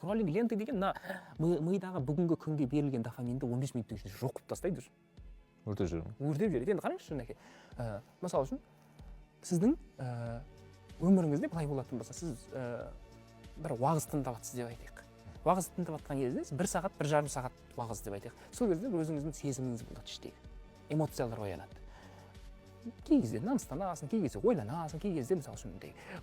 скроллинг ленты деген мына мидағы бүгінгі күнге берілген дофаминді 15 минуттың ішінде жоқ қылып тастайды уже. Өртеп жібереді. Өртеп жібереді. Енді қараңызшы Жанеке. Мысалы үшін сіздің өміріңізде былай болатын болса, сіз бір уағыз тыңдап жатсыз деп айтайық. Уағыз тыңдап жатқан кезде 1 сағат, 1,5 сағат уағыз деп айтайық. Сол кезде өзіңіздің сезіміңіз болады іштегі. Эмоциялар оянады. Кей кезде намыстанасың, кей кезде ойланасың, кей кезде мысалы үшін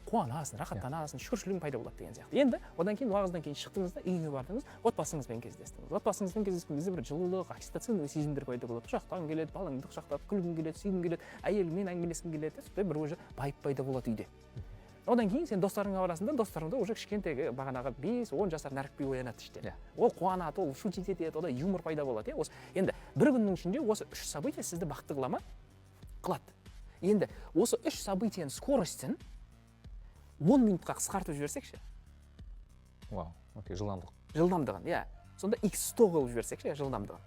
қуанасың, рахаттанасың, шүкіршілігің пайда болады деген сияқты. Енді одан кейін уағыздан кейін шықтыңыз да үйіңе бардыңыз, отбасыңызбен кездестіңіз. Отбасыңызбен кездескен кезде бір жылылық, окситоцин сезімдер пайда болады. Құшақтағың келеді, балаңды құшақтап, күлгің келеді, сүйгің келеді, әйеліңмен әңгімелескің келеді, сондай бір уже байып пайда болады үйде. Одан кейін сен достарыңа барасың да, достарыңда уже кішкентай бағанағы 5-10 жасар нәрікби оянады іште. Ол қуанады, ол шутить етеді, ода юмор пайда болады. Осы енді бір күннің ішінде осы 3 событие сізді бақытты қыла ма? Қылады. Енді осы 3 событияның скоростін 10 минутқа қысқартып жіберсекші. Вау, окей, жылдамдық. Жылдамдығын, иә. Сонда x100 қылып жіберсекші, жылдамдығын.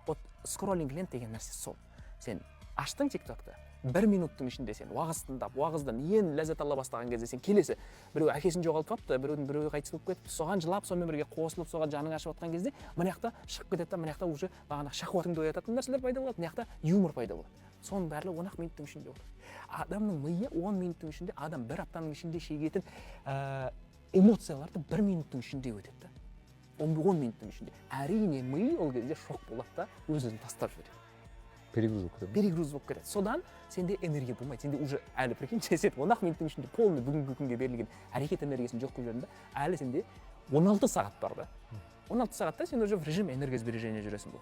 Вот скроллинг лент деген нәрсе сол. Сен аштың TikTok'ты, 1 минуттың ішінде сен уағыз тыңдап, уағыздан ең ләззат ала бастаған кезде сен келесі біреу әкесін жоғалтып алыпты, біреу қайтыс болып кетіпті, соған жылап, сонымен бірге қосылып, соған жаның ашып жатқан кезде мына жақта шығып кетеді да, мына жақта уже бағана шахуатыңды оятатын нәрселер пайда болады, мына жақта юмор пайда болады. Соның барлығы 10 минуттың ішінде болады. Адамның миы 10 минуттың ішінде, адам 1 аптаның ішінде шегетін эмоцияларды 1 минуттың ішінде өтеді. 10 минуттың ішінде. Әрине ми ол кезде шок болады да, өзін тастап жібереді. Перегруз болып кетеді. Содан сенде энергия болмайды. Сенде уже әлі прикиньте, сен 10 минуттың ішінде полный бүгінгі күнге берілген әрекет энергиясын жоқ қылып жібердің да, әлі сенде 16 сағат бар да. 16 сағатта сен уже в режим энергосбережения жүресің бұл.